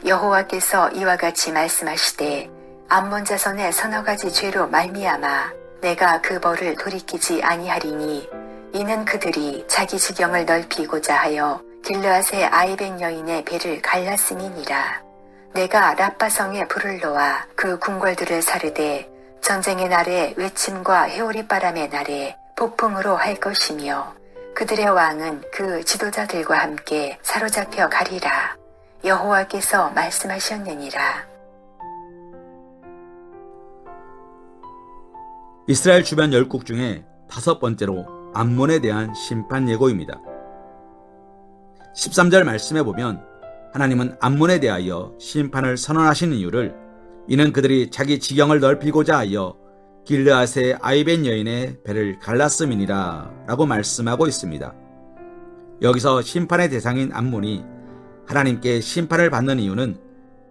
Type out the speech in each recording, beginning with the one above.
여호와께서 이와 같이 말씀하시되 암몬 자손의 서너 가지 죄로 말미암아 내가 그 벌을 돌이키지 아니하리니 이는 그들이 자기 지경을 넓히고자 하여 길르앗의 아이벤 여인의 배를 갈랐음이니라. 내가 라빠성에 불을 놓아 그 궁궐들을 사르되 전쟁의 날에 외침과 회오리바람의 날에 폭풍으로 할 것이며 그들의 왕은 그 지도자들과 함께 사로잡혀 가리라. 여호와께서 말씀하셨느니라. 이스라엘 주변 10국 중에 5번째로 암몬에 대한 심판 예고입니다. 13절 말씀에 보면 하나님은 암몬에 대하여 심판을 선언하시는 이유를 이는 그들이 자기 지경을 넓히고자 하여 길르앗의 아이벤 여인의 배를 갈랐음이니라 라고 말씀하고 있습니다. 여기서 심판의 대상인 암몬이 하나님께 심판을 받는 이유는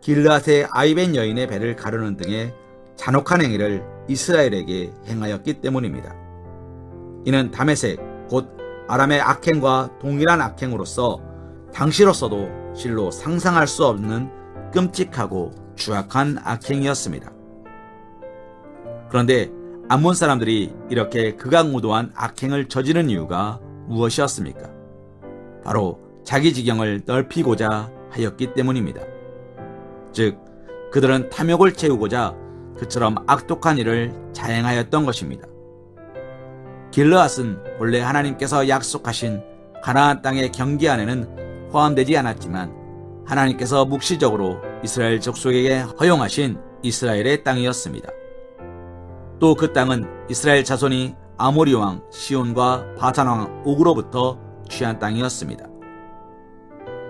길르앗의 아이벤 여인의 배를 가르는 등의 잔혹한 행위를 이스라엘에게 행하였기 때문입니다. 이는 다메섹 곧 아람의 악행과 동일한 악행으로서 당시로서도 실로 상상할 수 없는 끔찍하고 추악한 악행이었습니다. 그런데 암몬 사람들이 이렇게 극악무도한 악행을 저지른 이유가 무엇이었습니까? 바로 자기 지경을 넓히고자 하였기 때문입니다. 즉, 그들은 탐욕을 채우고자 그처럼 악독한 일을 자행하였던 것입니다. 길르앗은 본래 하나님께서 약속하신 가나안 땅의 경계 안에는 포함되지 않았지만 하나님께서 묵시적으로 이스라엘 족속에게 허용하신 이스라엘의 땅이었습니다. 또 그 땅은 이스라엘 자손이 아모리 왕 시온과 바산 왕 옥으로부터 취한 땅이었습니다.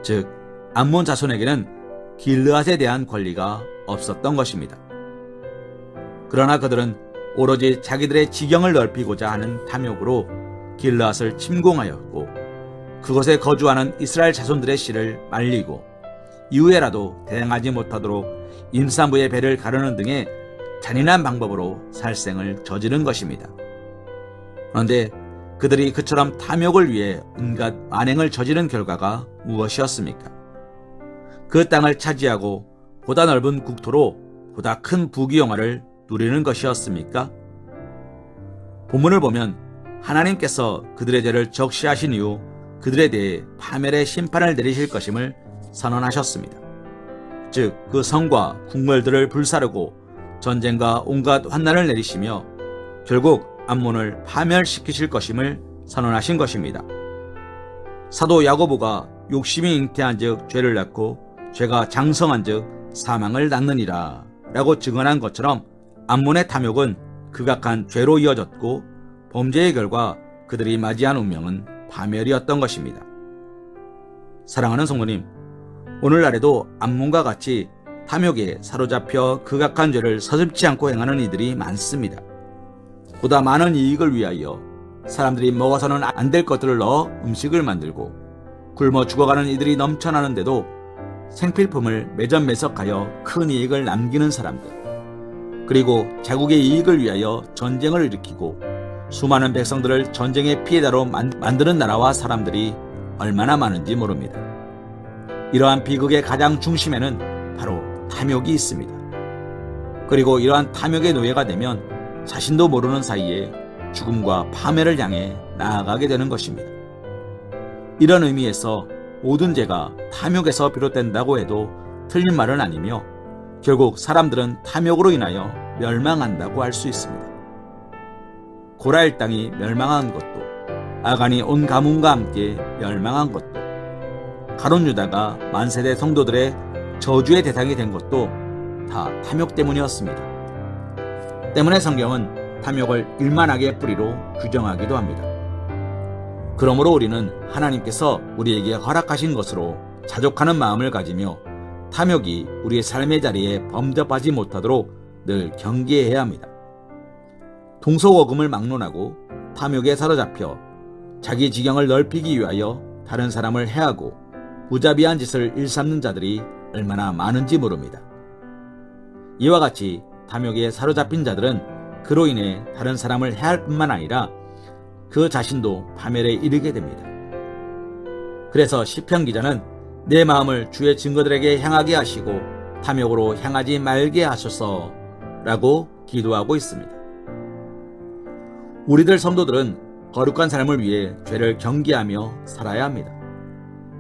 즉, 암몬 자손에게는 길르앗에 대한 권리가 없었던 것입니다. 그러나 그들은 오로지 자기들의 지경을 넓히고자 하는 탐욕으로 길르앗을 침공하였고 그곳에 거주하는 이스라엘 자손들의 씨를 말리고 이후에라도 대항하지 못하도록 임산부의 배를 가르는 등의 잔인한 방법으로 살생을 저지른 것입니다. 그런데 그들이 그처럼 탐욕을 위해 온갖 만행을 저지른 결과가 무엇이었습니까? 그 땅을 차지하고 보다 넓은 국토로 보다 큰 부귀영화를 누리는 것이었습니까? 본문을 보면 하나님께서 그들의 죄를 적시하신 이후 그들에 대해 파멸의 심판을 내리실 것임을 선언하셨습니다. 즉, 그 성과 궁궐들을 불사르고 전쟁과 온갖 환난을 내리시며 결국 암몬을 파멸시키실 것임을 선언하신 것입니다. 사도 야고보가 욕심이 잉태한 즉 죄를 낳고 죄가 장성한 즉 사망을 낳느니라 라고 증언한 것처럼 암몬의 탐욕은 극악한 죄로 이어졌고 범죄의 결과 그들이 맞이한 운명은 파멸이었던 것입니다. 사랑하는 성도님, 오늘날에도 암몬과 같이 탐욕에 사로잡혀 극악한 죄를 서슴지 않고 행하는 이들이 많습니다. 보다 많은 이익을 위하여 사람들이 먹어서는 안 될 것들을 넣어 음식을 만들고 굶어 죽어가는 이들이 넘쳐나는데도 생필품을 매점매석하여 큰 이익을 남기는 사람들, 그리고 자국의 이익을 위하여 전쟁을 일으키고 수많은 백성들을 전쟁의 피해자로 만드는 나라와 사람들이 얼마나 많은지 모릅니다. 이러한 비극의 가장 중심에는 바로 탐욕이 있습니다. 그리고 이러한 탐욕의 노예가 되면 자신도 모르는 사이에 죽음과 파멸을 향해 나아가게 되는 것입니다. 이런 의미에서 모든 죄가 탐욕에서 비롯된다고 해도 틀린 말은 아니며 결국 사람들은 탐욕으로 인하여 멸망한다고 할 수 있습니다. 고라일 땅이 멸망한 것도, 아간이 온 가문과 함께 멸망한 것도, 가룟 유다가 만세대 성도들의 저주의 대상이 된 것도 다 탐욕 때문이었습니다. 때문에 성경은 탐욕을 일만하게 뿌리로 규정하기도 합니다. 그러므로 우리는 하나님께서 우리에게 허락하신 것으로 자족하는 마음을 가지며 탐욕이 우리의 삶의 자리에 범접하지 못하도록 늘 경계해야 합니다. 동서워금을 막론하고 탐욕에 사로잡혀 자기 지경을 넓히기 위하여 다른 사람을 해하고 무자비한 짓을 일삼는 자들이 얼마나 많은지 모릅니다. 이와 같이 탐욕에 사로잡힌 자들은 그로 인해 다른 사람을 해할 뿐만 아니라 그 자신도 파멸에 이르게 됩니다. 그래서 시편 기자는 내 마음을 주의 증거들에게 향하게 하시고 탐욕으로 향하지 말게 하소서 라고 기도하고 있습니다. 우리들 성도들은 거룩한 삶을 위해 죄를 경계하며 살아야 합니다.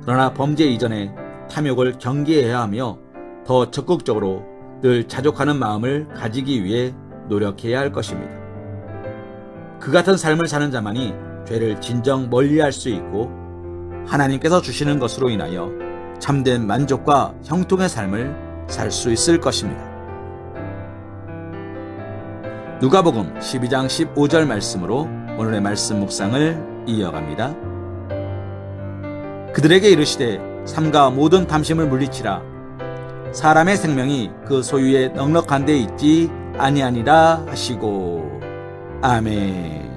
그러나 범죄 이전에 탐욕을 경계해야 하며 더 적극적으로 늘 자족하는 마음을 가지기 위해 노력해야 할 것입니다. 그 같은 삶을 사는 자만이 죄를 진정 멀리할 수 있고 하나님께서 주시는 것으로 인하여 참된 만족과 형통의 삶을 살 수 있을 것입니다. 누가복음 12장 15절 말씀으로 오늘의 말씀 묵상을 이어갑니다. 그들에게 이르시되 삼가 모든 탐심을 물리치라. 사람의 생명이 그 소유에 넉넉한 데 있지 아니하니라 하시고. 아멘.